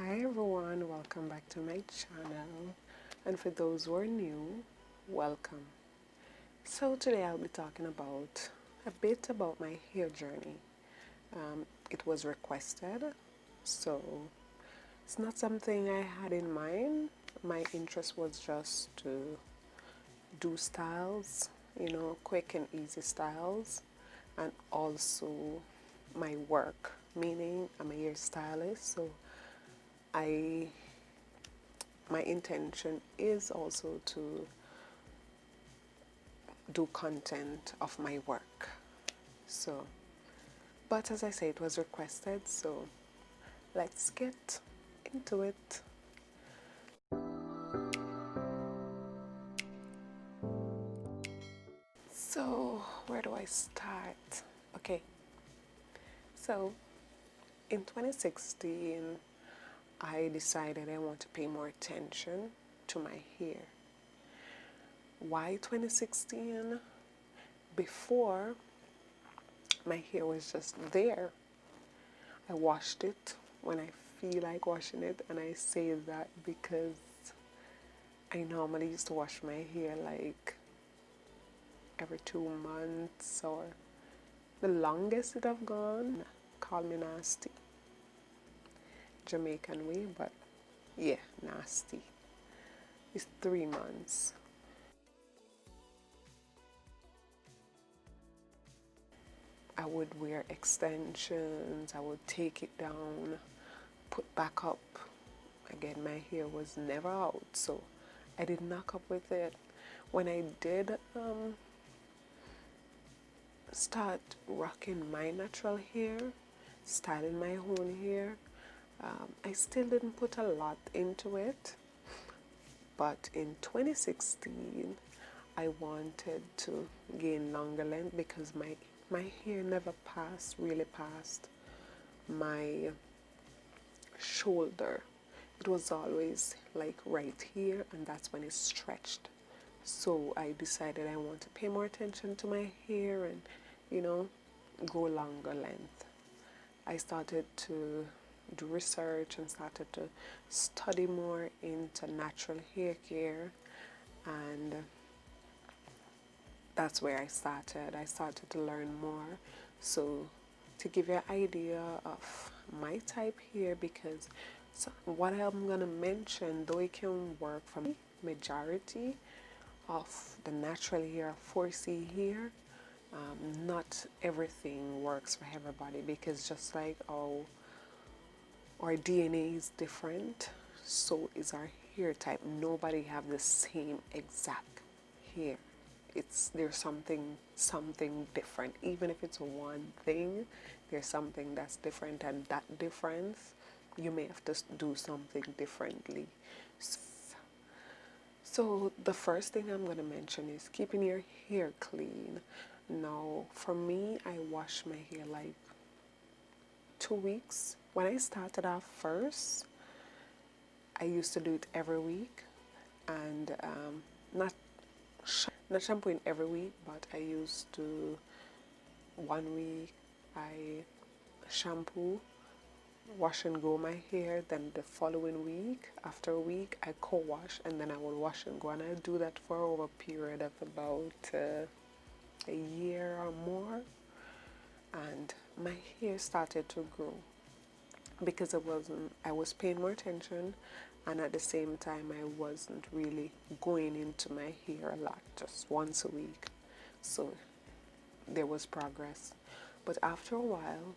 Hi everyone, welcome back to my channel, and for those who are new, welcome. So today I'll be talking about a bit about my hair journey. It was requested, so it's not something I had in mind. My interest was just to do styles, quick and easy styles, and also my work, meaning I'm a hairstylist, so I my intention is also to do content of my work. So, but as I say, it was requested, so let's get into it. So, where do I start? Okay, so in 2016, I decided I want to pay more attention to my hair. Why 2016? Before, my hair was just there. I washed it when I feel like washing it, and I say that because I normally used to wash my hair like every 2 months, or the longest it have gone, call me nasty, Jamaican way, but yeah, nasty. It's 3 months. I would wear extensions, I would take it down, put back up. Again, my hair was never out, so I did knock up with it. When I did start rocking my natural hair, styling my own hair, I still didn't put a lot into it. But in 2016, I wanted to gain longer length because my hair never really passed my shoulder. It was always like right here, and that's when it stretched. So I decided I want to pay more attention to my hair and, you know, go longer length. I started to do research and started to study more into natural hair care, and that's where I started. I started to learn more. So to give you an idea of my type here, because what I'm gonna mention, though it can work for me, majority of the natural hair 4C hair, not everything works for everybody, because just like our DNA is different, so is our hair type. Nobody have the same exact hair. There's something different. Even if it's one thing, there's something that's different, and that difference you may have to do something differently. So the first thing I'm going to mention is keeping your hair clean. Now, for me, I wash my hair like 2 weeks. When I started off first, I used to do it every week, and not not shampooing every week, but I used to 1 week I shampoo, wash and go my hair, then the following week, after a week, I co-wash, and then I will wash and go, and I do that for over a period of about a year or more, and my hair started to grow because I was paying more attention, and at the same time I wasn't really going into my hair a lot, just once a week. So there was progress. But after a while,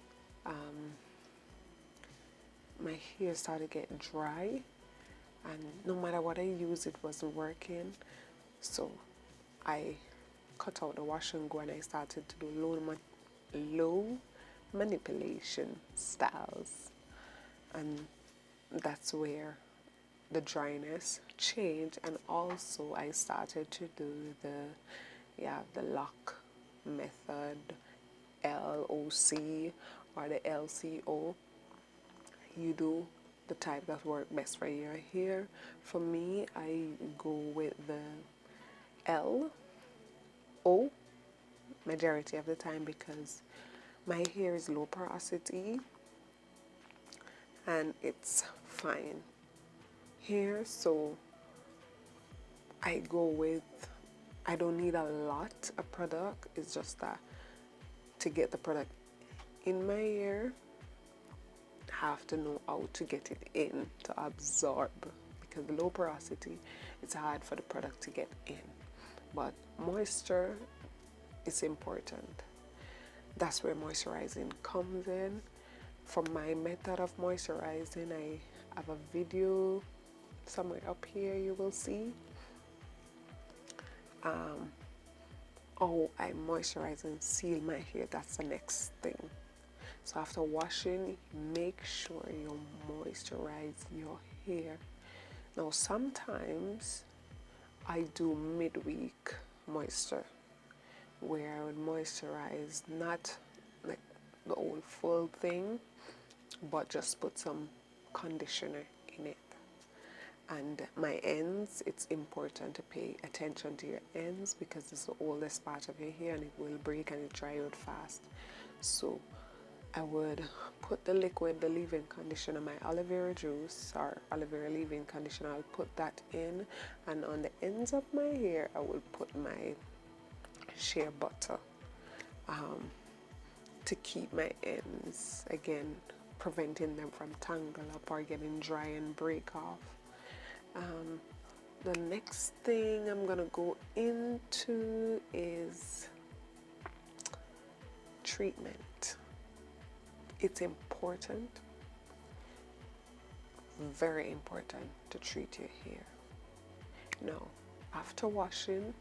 my hair started to get dry, and no matter what I used, it wasn't working. So I cut out the wash and go, and I started to do low manipulation styles, and that's where the dryness changed. And also I started to do the lock method, LOC or the LCO. You do the type that work best for your hair. For me, I go with the LO majority of the time because my hair is low porosity and it's fine hair, so I go with, I don't need a lot of product. It's just that to get the product in my hair, I have to know how to get it in to absorb, because the low porosity, it's hard for the product to get in. But moisture is important. That's where moisturizing comes in. For my method of moisturizing, I have a video somewhere up here you will see how I moisturize and seal my hair. That's the next thing. So after washing, make sure you moisturize your hair. Now sometimes I do midweek moisture, where I would moisturize not like the whole full thing, but just put some conditioner in it. And my ends, it's important to pay attention to your ends, because it's the oldest part of your hair and it will break and it dry out fast. So I would put the liquid, the leave-in conditioner, my aloe vera juice or aloe vera leave-in conditioner, I'll put that in, and on the ends of my hair I will put my shea butter to keep my ends, again, preventing them from tangle up or getting dry and break off. The next thing I'm gonna go into is treatment. It's important, very important, to treat your hair. Now, after washing,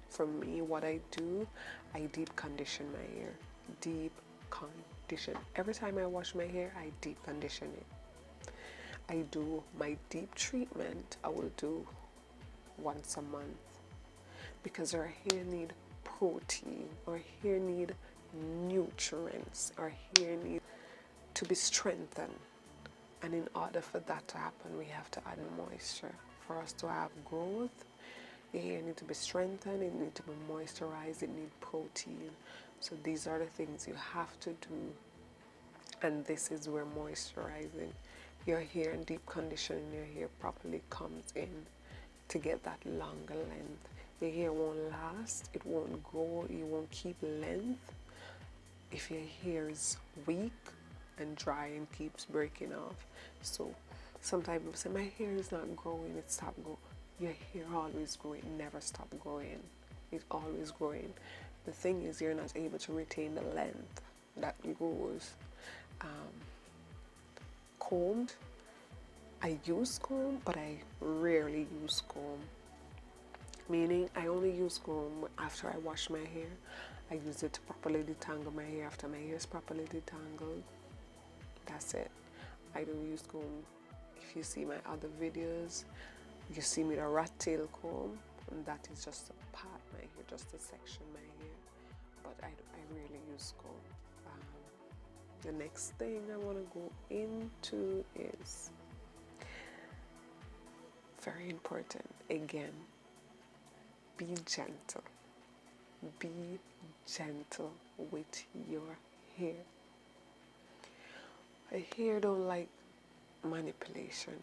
for me, what I do, I deep condition my hair. Deep condition. Every time I wash my hair, I deep condition it. I do my deep treatment, I will do once a month, because our hair need protein, our hair need nutrients, our hair need to be strengthened. And in order for that to happen, we have to add moisture. For us to have growth, the hair needs to be strengthened, it needs to be moisturized, it needs protein. So these are the things you have to do. And this is where moisturizing your hair and deep conditioning your hair properly comes in, to get that longer length. Your hair won't last, it won't grow, you won't keep length if your hair is weak and dry and keeps breaking off. So sometimes people say, my hair is not growing, it stopped growing. Your hair always growing, never stop growing. It's always growing. The thing is, you're not able to retain the length that grows. Combed, I use comb, but I rarely use comb. Meaning, I only use comb after I wash my hair. I use it to properly detangle my hair after my hair is properly detangled. That's it. I don't use comb. If you see my other videos, you see me the rat tail comb, and that is just to part my hair, just to section my hair. But I rarely use comb. The next thing I want to go into is very important. Again, be gentle. Be gentle with your hair. Our hair don't like manipulation.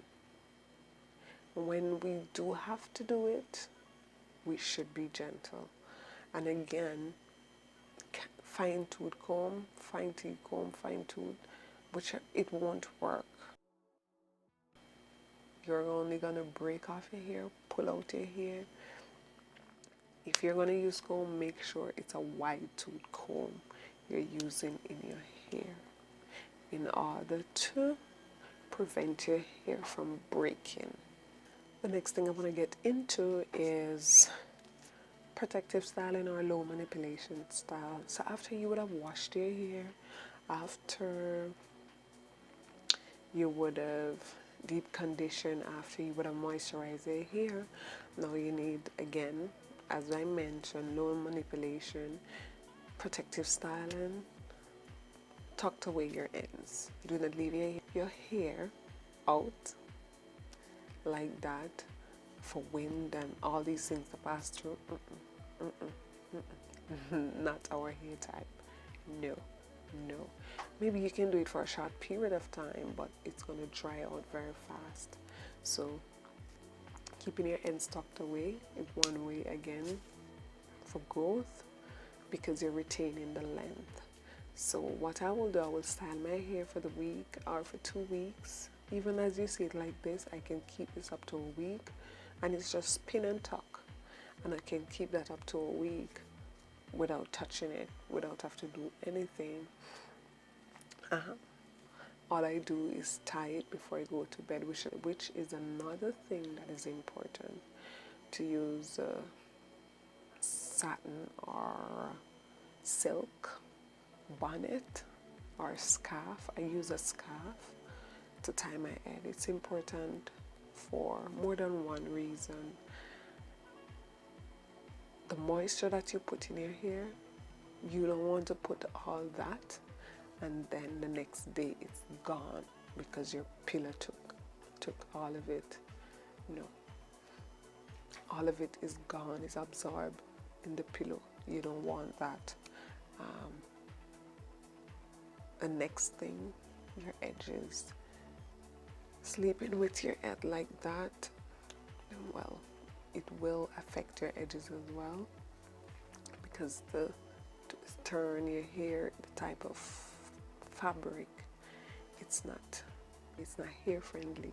When we do have to do it, we should be gentle. And again, fine-tooth comb, fine-tooth, which it won't work. You're only gonna break off your hair, pull out your hair. If you're gonna use comb, make sure it's a wide-tooth comb you're using in your hair, in order to prevent your hair from breaking. The next thing I want to get into is protective styling or low manipulation style. So after you would have washed your hair, after you would have deep conditioned, after you would have moisturized your hair, now you need, again, as I mentioned, low manipulation, protective styling. Tucked away your ends. Do not leave your hair out like that for wind and all these things to pass through. Not our hair type. No. No. Maybe you can do it for a short period of time, but it's going to dry out very fast. So keeping your ends tucked away is one way again for growth, because you're retaining the length. So what I will do, I will style my hair for the week or for 2 weeks. Even as you see it like this, I can keep this up to a week, and it's just pin and tuck, and I can keep that up to a week without touching it, without have to do anything. All I do is tie it before I go to bed, which is another thing that is important. To use satin or silk bonnet or scarf. I use a scarf to tie my head. It's important for more than one reason. The moisture that you put in your hair, you don't want to put all that and then the next day it's gone because your pillow took all of it. No, all of it is gone, is absorbed in the pillow. You don't want that. The next thing, your edges. Sleeping with your head like that, well, it will affect your edges as well, because to turn your hair, the type of fabric, it's not hair friendly,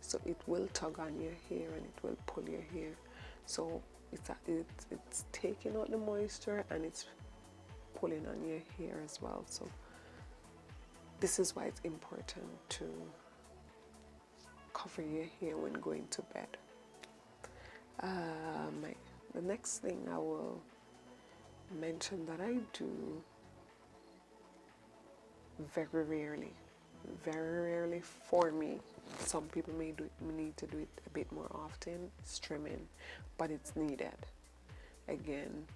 so it will tug on your hair and it will pull your hair. So it's taking out the moisture and it's pulling on your hair as well. So this is why it's important to cover your hair when going to bed. The next thing I will mention that I do very rarely for me. Some people may need to do it a bit more often. It's trimming, but it's needed. Again,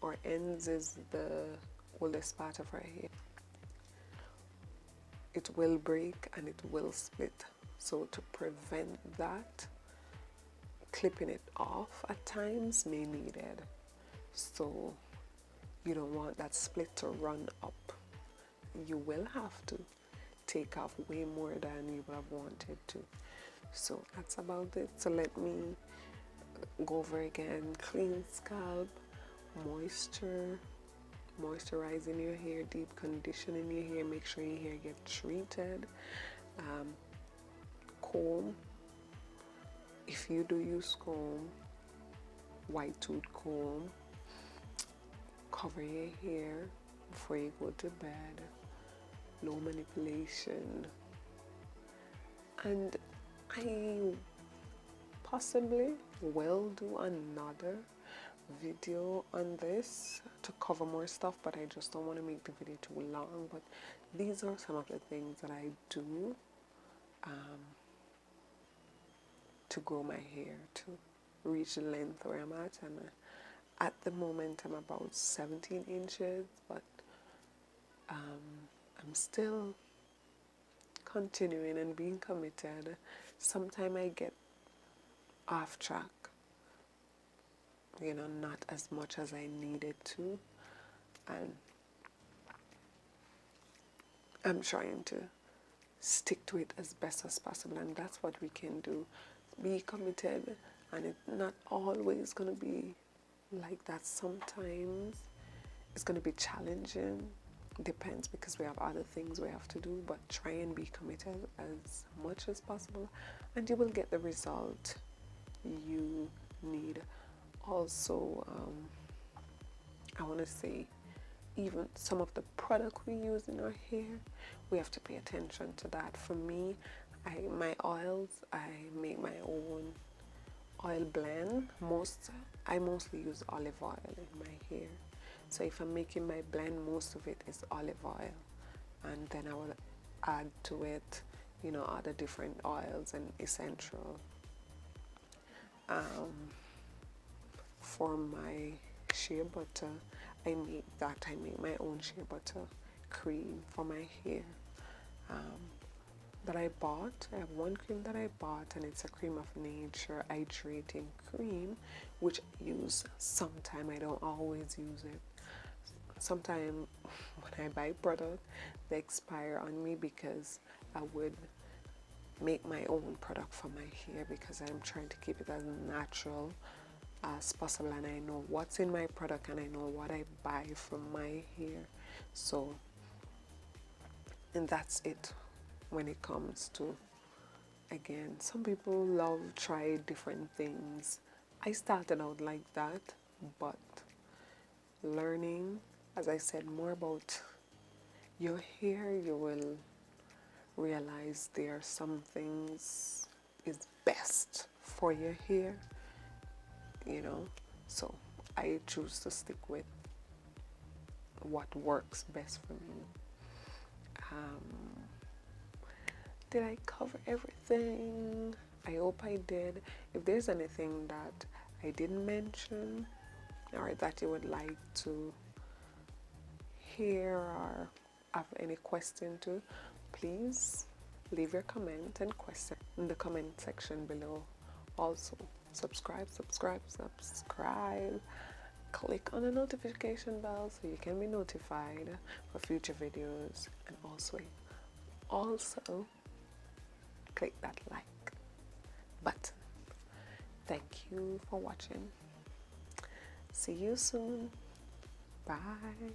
our ends is the oldest part of our hair. It will break and it will split. So to prevent that, clipping it off at times may be needed. So you don't want that split to run up. You will have to take off way more than you would have wanted to. So that's about it. So let me go over again. Clean scalp, moisturizing your hair, deep conditioning your hair, make sure your hair gets treated. Comb, if you do use comb, white tooth comb, cover your hair before you go to bed, no manipulation. And I possibly will do another video on this to cover more stuff, but I just don't want to make the video too long. But these are some of the things that I do to grow my hair to reach the length where I'm at. And at the moment I'm about 17 inches, but I'm still continuing and being committed. Sometimes I get off track, not as much as I needed to, and I'm trying to stick to it as best as possible, and that's what we can do. Be committed, and it's not always going to be like that. Sometimes it's going to be challenging. Depends, because we have other things we have to do, but try and be committed as much as possible and you will get the result you need. Also, I want to say, even some of the product we use in our hair, we have to pay attention to that. For me, my oils, I make my own oil blend. I mostly use olive oil in my hair. So if I'm making my blend, most of it is olive oil, and then I will add to it, other different oils and essential. For my shea butter, I make my own shea butter cream for my hair that I bought. I have one cream that I bought, and it's a Cream of Nature hydrating cream, which I use sometime. I don't always use it. Sometimes when I buy product, they expire on me because I would make my own product for my hair because I'm trying to keep it as natural as possible, and I know what's in my product and I know what I buy from my hair. So, and that's it when it comes to, again, some people love try different things. I started out like that, but learning, as I said, more about your hair, you will realize there are some things is best for your hair, you know. So I choose to stick with what works best for me. Did I cover everything? I hope I did. If there's anything that I didn't mention or that you would like to hear or have any question to, please leave your comment and question in the comment section below. Also, subscribe. Click on the notification bell so you can be notified for future videos, and also click that like button. Thank you for watching. See you soon. Bye.